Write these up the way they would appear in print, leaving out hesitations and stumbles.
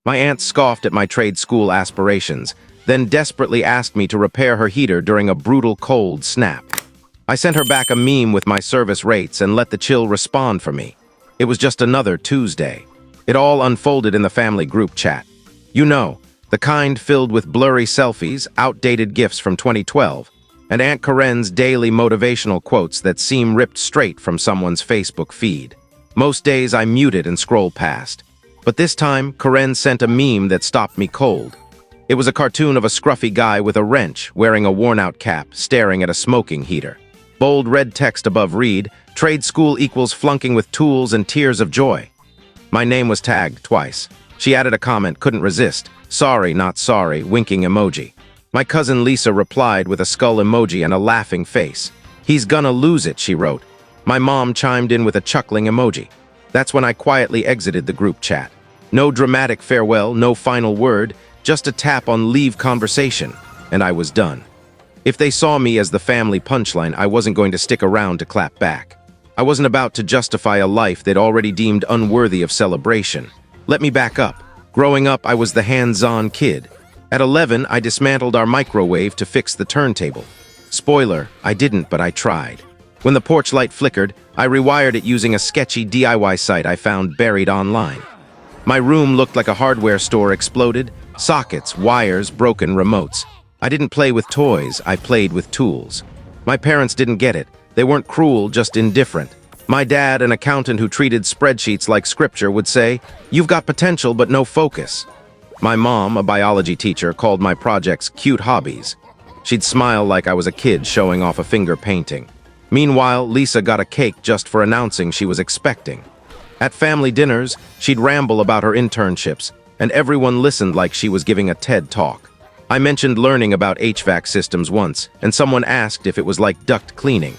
My aunt scoffed at my trade school aspirations, then desperately asked me to repair her heater during a brutal cold snap. I sent her back a meme with my service rates and let the chill respond for me. It was just another Tuesday. It all unfolded in the family group chat. You know, the kind filled with blurry selfies, outdated gifs from 2012, and Aunt Karen's daily motivational quotes that seem ripped straight from someone's Facebook feed. Most days I mute it and scroll past. But this time, Karen sent a meme that stopped me cold. It was a cartoon of a scruffy guy with a wrench, wearing a worn-out cap, staring at a smoking heater. Bold red text above read, "Trade school equals flunking with tools and tears of joy." My name was tagged twice. She added a comment, couldn't resist. "Sorry, not sorry," winking emoji. My cousin Lisa replied with a skull emoji and a laughing face. "He's gonna lose it," she wrote. My mom chimed in with a chuckling emoji. That's when I quietly exited the group chat. No dramatic farewell, no final word, just a tap on leave conversation, and I was done. If they saw me as the family punchline, I wasn't going to stick around to clap back. I wasn't about to justify a life they'd already deemed unworthy of celebration. Let me back up. Growing up, I was the hands-on kid. At 11, I dismantled our microwave to fix the turntable. Spoiler, I didn't, but I tried. When the porch light flickered, I rewired it using a sketchy DIY site I found buried online. My room looked like a hardware store exploded. Sockets, wires, broken remotes. I didn't play with toys, I played with tools. My parents didn't get it. They weren't cruel, just indifferent. My dad, an accountant who treated spreadsheets like scripture, would say, "You've got potential but no focus." My mom, a biology teacher, called my projects cute hobbies. She'd smile like I was a kid showing off a finger painting. Meanwhile, Lisa got a cake just for announcing she was expecting. At family dinners, she'd ramble about her internships, and everyone listened like she was giving a TED talk. I mentioned learning about HVAC systems once, and someone asked if it was like duct cleaning.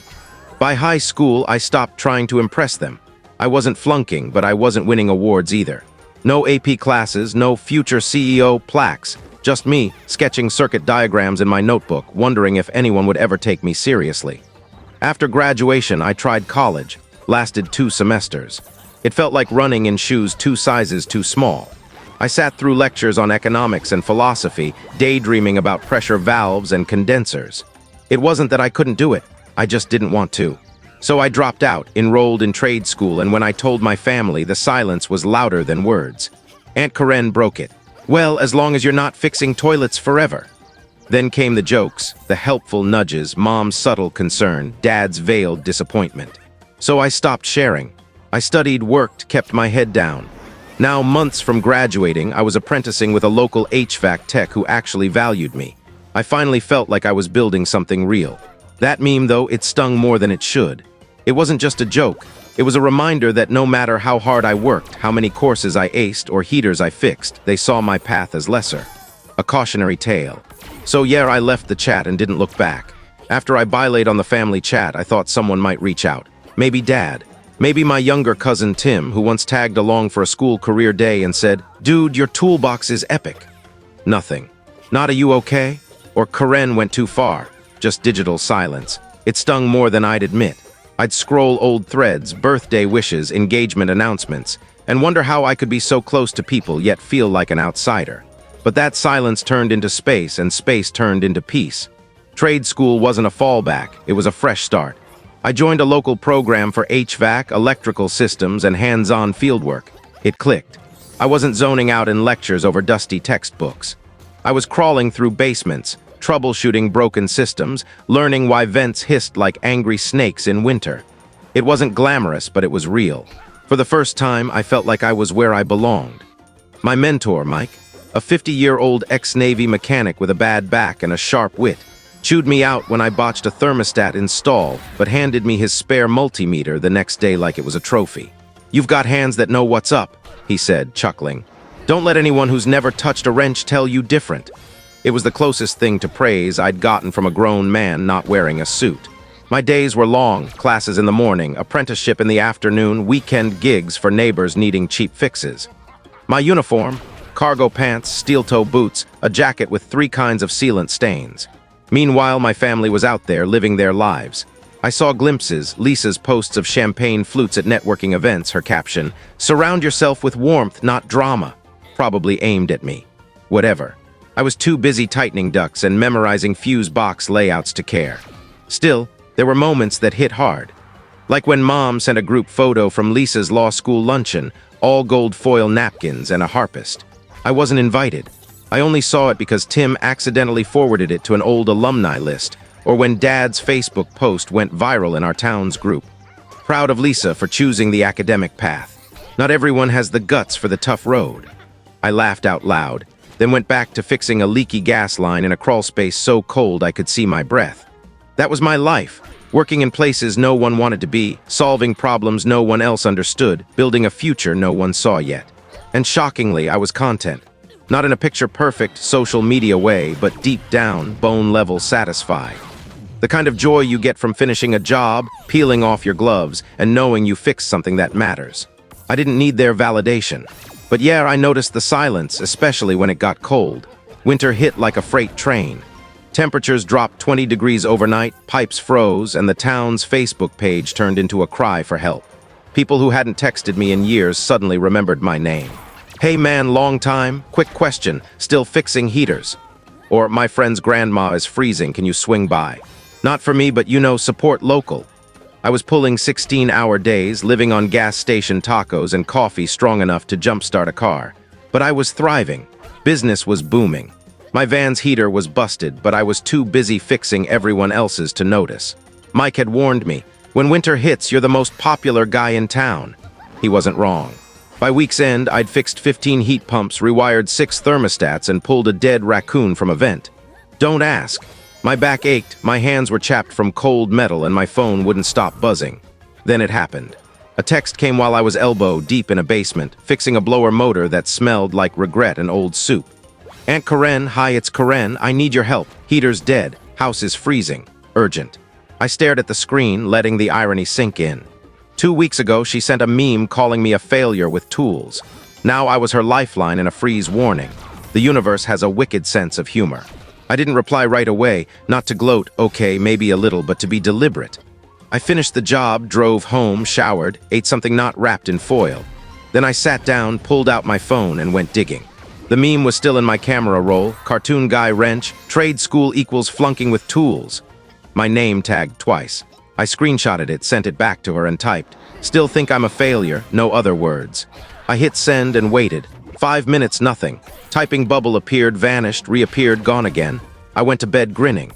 By high school, I stopped trying to impress them. I wasn't flunking, but I wasn't winning awards either. No AP classes, no future CEO plaques, just me sketching circuit diagrams in my notebook, wondering if anyone would ever take me seriously. After graduation, I tried college, lasted 2 semesters. It felt like running in shoes 2 sizes too small. I sat through lectures on economics and philosophy, daydreaming about pressure valves and condensers. It wasn't that I couldn't do it, I just didn't want to. So I dropped out, enrolled in trade school, and when I told my family, the silence was louder than words. Aunt Karen broke it. "Well, as long as you're not fixing toilets forever." Then came the jokes, the helpful nudges, mom's subtle concern, dad's veiled disappointment. So I stopped sharing. I studied, worked, kept my head down. Now, months from graduating, I was apprenticing with a local HVAC tech who actually valued me. I finally felt like I was building something real. That meme, though, it stung more than it should. It wasn't just a joke. It was a reminder that no matter how hard I worked, how many courses I aced or heaters I fixed, they saw my path as lesser. A cautionary tale. So yeah, I left the chat and didn't look back. After I bilayed on the family chat, I thought someone might reach out. Maybe Dad. Maybe my younger cousin Tim, who once tagged along for a school career day and said, "Dude, your toolbox is epic." Nothing. Not a "you okay?" Or Karen went too far. Just digital silence. It stung more than I'd admit. I'd scroll old threads, birthday wishes, engagement announcements, and wonder how I could be so close to people yet feel like an outsider. But that silence turned into space, and space turned into peace. Trade school wasn't a fallback, it was a fresh start. I joined a local program for HVAC, electrical systems, and hands-on fieldwork. It clicked. I wasn't zoning out in lectures over dusty textbooks. I was crawling through basements, troubleshooting broken systems, learning why vents hissed like angry snakes in winter. It wasn't glamorous, but it was real. For the first time, I felt like I was where I belonged. My mentor, Mike, a 50-year-old ex-Navy mechanic with a bad back and a sharp wit, chewed me out when I botched a thermostat install, but handed me his spare multimeter the next day like it was a trophy. "You've got hands that know what's up," he said, chuckling. "Don't let anyone who's never touched a wrench tell you different." It was the closest thing to praise I'd gotten from a grown man not wearing a suit. My days were long, classes in the morning, apprenticeship in the afternoon, weekend gigs for neighbors needing cheap fixes. My uniform, cargo pants, steel-toe boots, a jacket with 3 kinds of sealant stains. Meanwhile, my family was out there living their lives. I saw glimpses, Lisa's posts of champagne flutes at networking events, her caption, "Surround yourself with warmth, not drama." probably aimed at me. Whatever. I was too busy tightening ducts and memorizing fuse box layouts to care. Still, there were moments that hit hard. Like when Mom sent a group photo from Lisa's law school luncheon, all gold foil napkins and a harpist. I wasn't invited. I only saw it because Tim accidentally forwarded it to an old alumni list, or when Dad's Facebook post went viral in our town's group. Proud of Lisa for choosing the academic path. Not everyone has the guts for the tough road. I laughed out loud, then went back to fixing a leaky gas line in a crawlspace so cold I could see my breath. That was my life, working in places no one wanted to be, solving problems no one else understood, building a future no one saw yet. And shockingly, I was content. Not in a picture-perfect social media way, but deep down, bone-level satisfied. The kind of joy you get from finishing a job, peeling off your gloves, and knowing you fixed something that matters. I didn't need their validation. But yeah, I noticed the silence, especially when it got cold. Winter hit like a freight train. Temperatures dropped 20 degrees overnight, pipes froze, and the town's Facebook page turned into a cry for help. People who hadn't texted me in years suddenly remembered my name. Hey man, long time, quick question, still fixing heaters? Or my friend's grandma is freezing, can you swing by? Not for me, but support local. I was pulling 16-hour days, living on gas station tacos and coffee strong enough to jumpstart a car. But I was thriving. Business was booming. My van's heater was busted, but I was too busy fixing everyone else's to notice. Mike had warned me, when winter hits, you're the most popular guy in town. He wasn't wrong. By week's end, I'd fixed 15 heat pumps, rewired 6 thermostats, and pulled a dead raccoon from a vent. Don't ask. My back ached, my hands were chapped from cold metal, and my phone wouldn't stop buzzing. Then it happened. A text came while I was elbow deep in a basement, fixing a blower motor that smelled like regret and old soup. Aunt Karen, hi, it's Karen, I need your help. Heater's dead. House is freezing. Urgent. I stared at the screen, letting the irony sink in. 2 weeks ago, she sent a meme calling me a failure with tools. Now I was her lifeline and a freeze warning. The universe has a wicked sense of humor. I didn't reply right away, not to gloat, okay, maybe a little, but to be deliberate. I finished the job, drove home, showered, ate something not wrapped in foil. Then I sat down, pulled out my phone, and went digging. The meme was still in my camera roll, cartoon guy wrench, trade school equals flunking with tools. My name tagged twice. I screenshotted it, sent it back to her, and typed, still think I'm a failure, no other words. I hit send and waited. 5 minutes, nothing. Typing bubble appeared, vanished, reappeared, gone again. I went to bed grinning.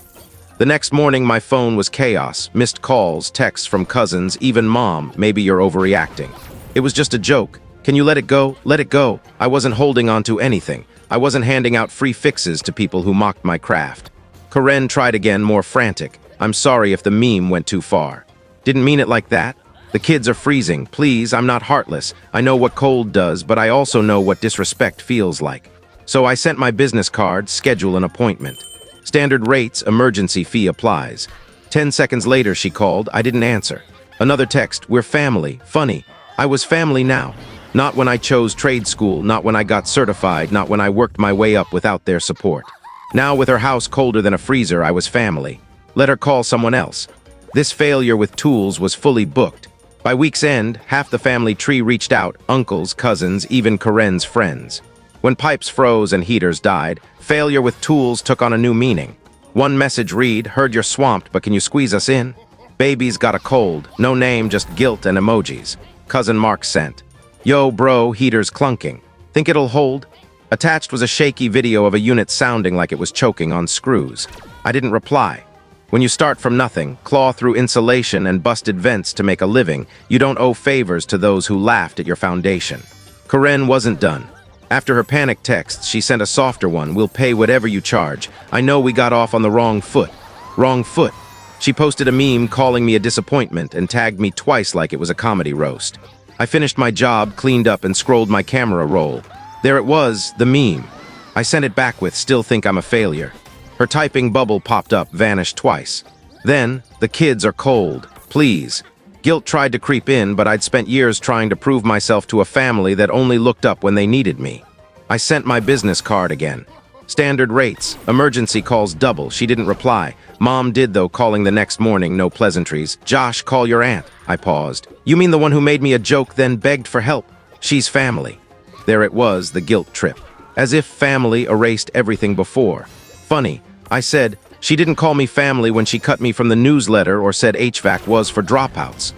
The next morning, my phone was chaos. Missed calls, texts from cousins, even Mom, maybe you're overreacting. It was just a joke. Can you let it go? Let it go. I wasn't holding on to anything. I wasn't handing out free fixes to people who mocked my craft. Karen tried again, more frantic. I'm sorry if the meme went too far. Didn't mean it like that. The kids are freezing. Please, I'm not heartless. I know what cold does, but I also know what disrespect feels like. So I sent my business card, schedule an appointment. Standard rates, emergency fee applies. 10 seconds later, she called. I didn't answer. Another text, we're family. Funny. I was family now. Not when I chose trade school, not when I got certified, not when I worked my way up without their support. Now, with her house colder than a freezer, I was family. Let her call someone else. This failure with tools was fully booked. By week's end, half the family tree reached out, uncles, cousins, even Karen's friends. When pipes froze and heaters died, failure with tools took on a new meaning. One message read, heard you're swamped, but can you squeeze us in? Baby's got a cold, no name, just guilt and emojis. Cousin Mark sent. Yo, bro, heater's clunking. Think it'll hold? Attached was a shaky video of a unit sounding like it was choking on screws. I didn't reply. When you start from nothing, claw through insulation and busted vents to make a living, you don't owe favors to those who laughed at your foundation. Karen wasn't done. After her panic texts, she sent a softer one, we'll pay whatever you charge. I know we got off on the wrong foot. Wrong foot. She posted a meme calling me a disappointment and tagged me twice like it was a comedy roast. I finished my job, cleaned up, and scrolled my camera roll. There it was, the meme. I sent it back with, still think I'm a failure. Her typing bubble popped up, vanished twice. Then, the kids are cold. Please. Guilt tried to creep in, but I'd spent years trying to prove myself to a family that only looked up when they needed me. I sent my business card again. Standard rates. Emergency calls double. She didn't reply. Mom did, though, calling the next morning, no pleasantries. Josh, call your aunt. I paused. You mean the one who made me a joke, then begged for help? She's family. There it was, the guilt trip. As if family erased everything before. Funny, I said, she didn't call me family when she cut me from the newsletter or said HVAC was for dropouts.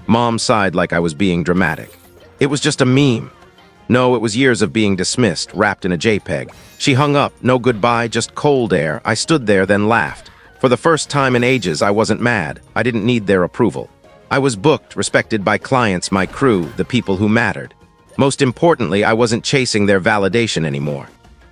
Mom sighed like I was being dramatic. It was just a meme. No, it was years of being dismissed, wrapped in a JPEG. She hung up, no goodbye, just cold air. I stood there, then laughed. For the first time in ages, I wasn't mad. I didn't need their approval. I was booked, respected by clients, my crew, the people who mattered. Most importantly, I wasn't chasing their validation anymore.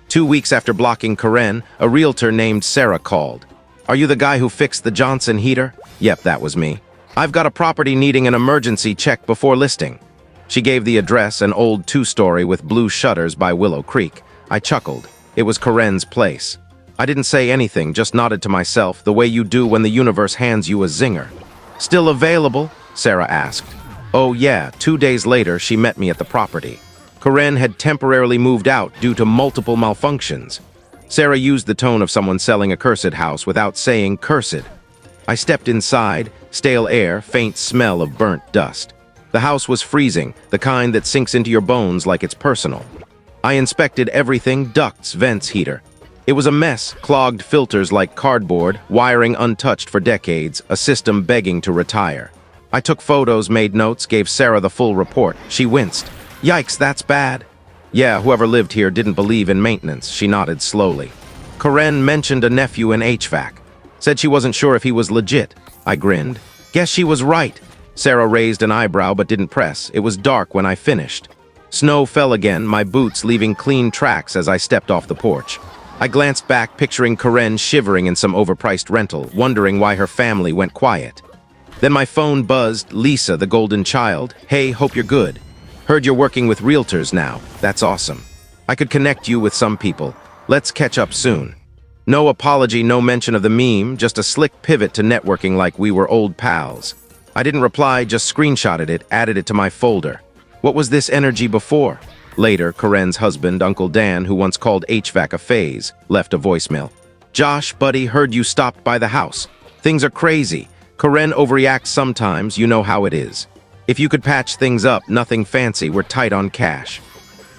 2 weeks after blocking Karen, a realtor named Sarah called. "Are you the guy who fixed the Johnson heater?" Yep, that was me. "I've got a property needing an emergency check before listing." She gave the address, an old two-story with blue shutters by Willow Creek. I chuckled. It was Karen's place. I didn't say anything, just nodded to myself, the way you do when the universe hands you a zinger. "Still available?" Sarah asked. Oh yeah, 2 days later, she met me at the property. Karen had temporarily moved out due to multiple malfunctions. Sarah used the tone of someone selling a cursed house without saying cursed. I stepped inside, stale air, faint smell of burnt dust. The house was freezing, the kind that sinks into your bones like it's personal. I inspected everything, ducts, vents, heater. It was a mess, clogged filters like cardboard, wiring untouched for decades, a system begging to retire. I took photos, made notes, gave Sarah the full report. She winced. "Yikes, that's bad." Yeah, whoever lived here didn't believe in maintenance. She nodded slowly. Karen mentioned a nephew in HVAC. Said she wasn't sure if he was legit. I grinned. Guess she was right. Sarah raised an eyebrow but didn't press. It was dark when I finished. Snow fell again, my boots leaving clean tracks as I stepped off the porch. I glanced back, picturing Karen shivering in some overpriced rental, wondering why her family went quiet. Then my phone buzzed. Lisa, the golden child. "Hey, hope you're good. Heard you're working with realtors now. That's awesome. I could connect you with some people. Let's catch up soon." No apology, no mention of the meme, just a slick pivot to networking like we were old pals. I didn't reply, just screenshotted it, added it to my folder. What was this energy before? Later, Karen's husband, Uncle Dan, who once called HVAC a phase, left a voicemail. "Josh, buddy, heard you stopped by the house. Things are crazy. Karen overreacts sometimes, you know how it is. If you could patch things up, nothing fancy, we're tight on cash."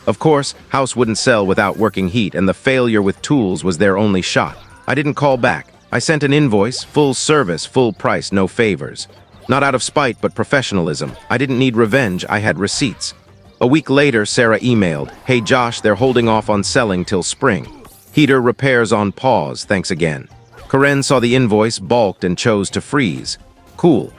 Of course, house wouldn't sell without working heat, and the failure with tools was their only shot. I didn't call back. I sent an invoice, full service, full price, no favors. Not out of spite, but professionalism. I didn't need revenge, I had receipts. A week later, Sarah emailed, "Hey Josh, they're holding off on selling till spring. Heater repairs on pause, thanks again." Karen saw the invoice, balked, and chose to freeze. Cool.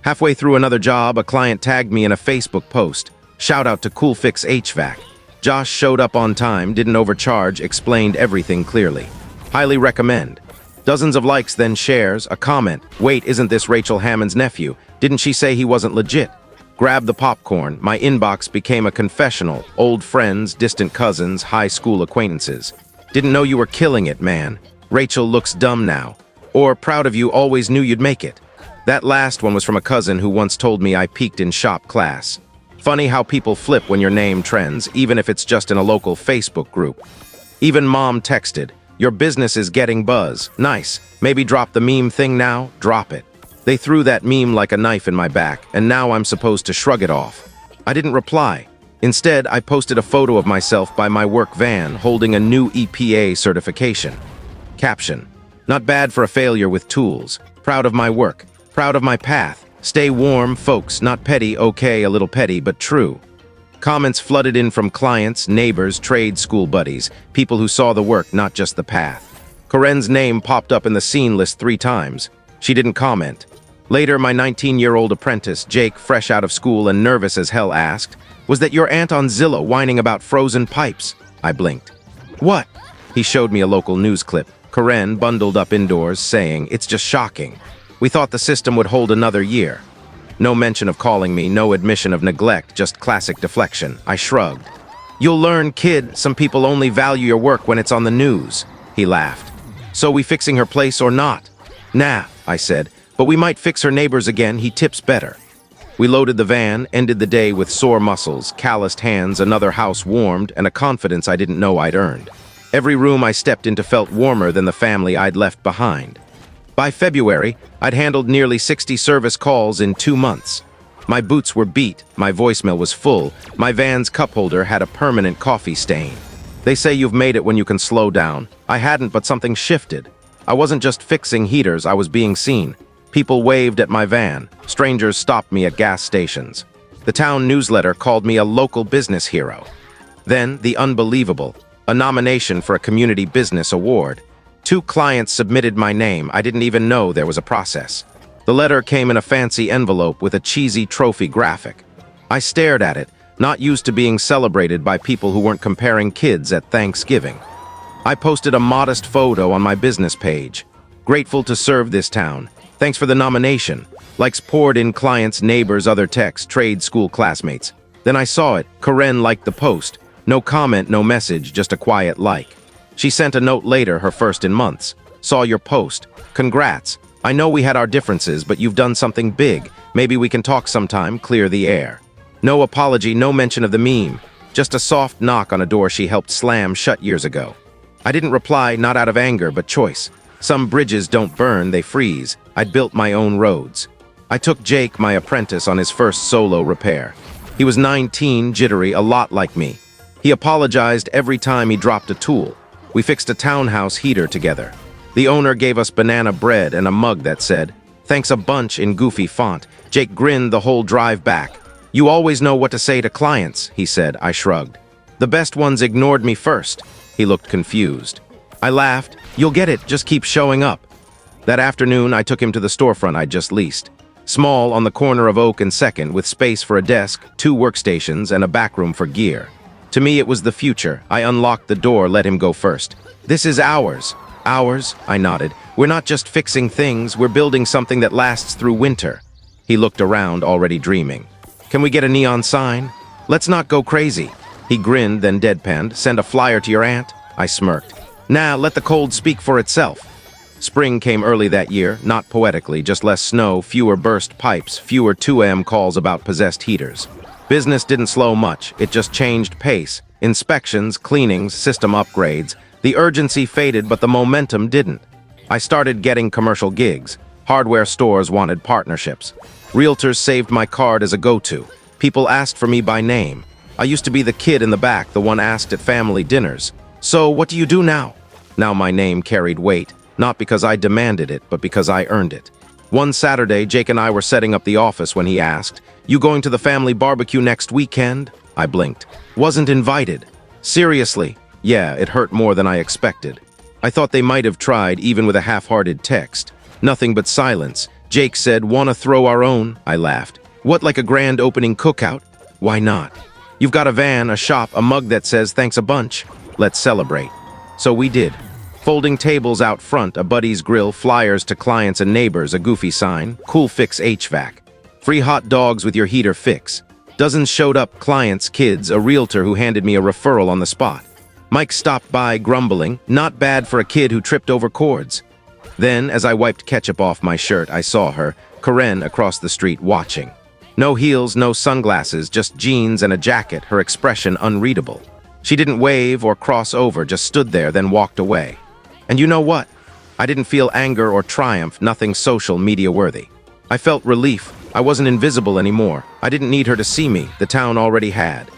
Halfway through another job, a client tagged me in a Facebook post. Shout out to Cool Fix HVAC. Josh showed up on time, didn't overcharge, explained everything clearly. Highly recommend. Dozens of likes, then shares, a comment. "Wait, isn't this Rachel Hammond's nephew? Didn't she say he wasn't legit?" Grab the popcorn. My inbox became a confessional. Old friends, distant cousins, high school acquaintances. "Didn't know you were killing it, man. Rachel looks dumb now." Or "Proud of you, always knew you'd make it." That last one was from a cousin who once told me I peaked in shop class. Funny how people flip when your name trends, even if it's just in a local Facebook group. Even mom texted, "Your business is getting buzz. Nice. Maybe drop the meme thing now? Drop it." They threw that meme like a knife in my back, and now I'm supposed to shrug it off. I didn't reply. Instead, I posted a photo of myself by my work van holding a new EPA certification. Caption: "Not bad for a failure with tools. Proud of my work. Proud of my path. Stay warm, folks. Not petty, okay, a little petty, but true." Comments flooded in from clients, neighbors, trade school buddies, people who saw the work, not just the path. Karen's name popped up in the scene list 3 times. She didn't comment. Later, my 19-year-old apprentice, Jake, fresh out of school and nervous as hell, asked, "Was that your aunt on Zillow whining about frozen pipes?" I blinked. "What?" He showed me a local news clip. Karen bundled up indoors, saying, "It's just shocking. We thought the system would hold another year." No mention of calling me, no admission of neglect, just classic deflection. I shrugged. "You'll learn, kid. Some people only value your work when it's on the news." He laughed. "So we fixing her place or not?" "Nah," I said, "but we might fix her neighbors again. He tips better." We loaded the van, ended the day with sore muscles, calloused hands, another house warmed, and a confidence I didn't know I'd earned. Every room I stepped into felt warmer than the family I'd left behind. By February, I'd handled nearly 60 service calls in 2 months. My boots were beat, my voicemail was full, my van's cup holder had a permanent coffee stain. They say you've made it when you can slow down. I hadn't, but something shifted. I wasn't just fixing heaters, I was being seen. People waved at my van. Strangers stopped me at gas stations. The town newsletter called me a local business hero. Then, the unbelievable, a nomination for a community business award. 2 clients submitted my name. I didn't even know there was a process. The letter came in a fancy envelope with a cheesy trophy graphic. I stared at it, not used to being celebrated by people who weren't comparing kids at Thanksgiving. I posted a modest photo on my business page. Grateful to serve this town. Thanks for the nomination. Likes poured in clients, neighbors, other techs, trade school classmates. Then I saw it. Karen liked the post. No comment, no message, just a quiet like. She sent a note later, her first in months. Saw your post. Congrats. I know we had our differences, but you've done something big. Maybe we can talk sometime, clear the air. No apology, no mention of the meme. Just a soft knock on a door she helped slam shut years ago. I didn't reply, not out of anger, but choice. Some bridges don't burn, they freeze. I'd built my own roads. I took Jake, my apprentice, on his first solo repair. He was 19, jittery, a lot like me. He apologized every time he dropped a tool. We fixed a townhouse heater together. The owner gave us banana bread and a mug that said, "Thanks a bunch," in goofy font. Jake grinned the whole drive back. "You always know what to say to clients," he said. I shrugged. "The best ones ignored me first." He looked confused. I laughed. "You'll get it, just keep showing up." That afternoon, I took him to the storefront I'd just leased. Small, on the corner of Oak and 2nd, with space for a desk, 2 workstations, and a backroom for gear. To me, it was the future. I unlocked the door, let him go first. "This is ours." "Ours?" I nodded. "We're not just fixing things, we're building something that lasts through winter." He looked around, already dreaming. "Can we get a neon sign?" "Let's not go crazy." He grinned, then deadpanned. "Send a flyer to your aunt?" I smirked. "Nah, let the cold speak for itself." Spring came early that year, not poetically, just less snow, fewer burst pipes, fewer 2 a.m. calls about possessed heaters. Business didn't slow much, it just changed pace. Inspections, cleanings, system upgrades. The urgency faded, but the momentum didn't. I started getting commercial gigs. Hardware stores wanted partnerships. Realtors saved my card as a go-to. People asked for me by name. I used to be the kid in the back, the one asked at family dinners. "So, what do you do now?" Now my name carried weight, not because I demanded it, but because I earned it. One Saturday, Jake and I were setting up the office when he asked, "You going to the family barbecue next weekend?" I blinked. "Wasn't invited." "Seriously?" Yeah, it hurt more than I expected. I thought they might have tried, even with a half-hearted text. Nothing but silence. Jake said, "Wanna throw our own?" I laughed. "What, like a grand opening cookout?" "Why not? You've got a van, a shop, a mug that says thanks a bunch. Let's celebrate." So we did. Folding tables out front, a buddy's grill, flyers to clients and neighbors, a goofy sign, "Cool Fix HVAC." Free hot dogs with your heater fix. Dozens showed up, clients, kids, a realtor who handed me a referral on the spot. Mike stopped by, grumbling, "Not bad for a kid who tripped over cords." Then, as I wiped ketchup off my shirt, I saw her, Karen, across the street, watching. No heels, no sunglasses, just jeans and a jacket, her expression unreadable. She didn't wave or cross over, just stood there, then walked away. And you know what? I didn't feel anger or triumph, nothing social media-worthy. I felt relief. I wasn't invisible anymore. I didn't need her to see me, the town already had.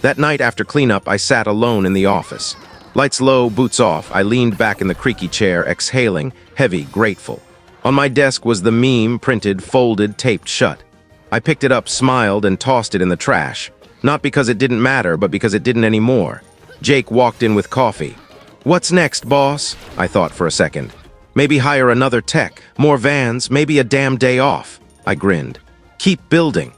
That night after cleanup, I sat alone in the office. Lights low, boots off, I leaned back in the creaky chair, exhaling, heavy, grateful. On my desk was the meme, printed, folded, taped shut. I picked it up, smiled, and tossed it in the trash. Not because it didn't matter, but because it didn't anymore. Jake walked in with coffee. "What's next, boss?" I thought for a second. "Maybe hire another tech, more vans, maybe a damn day off." I grinned. "Keep building."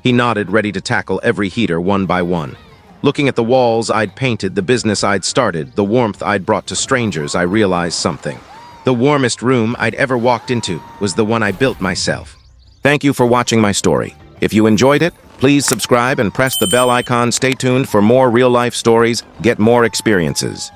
He nodded, ready to tackle every heater one by one. Looking at the walls I'd painted, the business I'd started, the warmth I'd brought to strangers, I realized something. The warmest room I'd ever walked into was the one I built myself. Thank you for watching my story. If you enjoyed it, please subscribe and press the bell icon. Stay tuned for more real-life stories, get more experiences.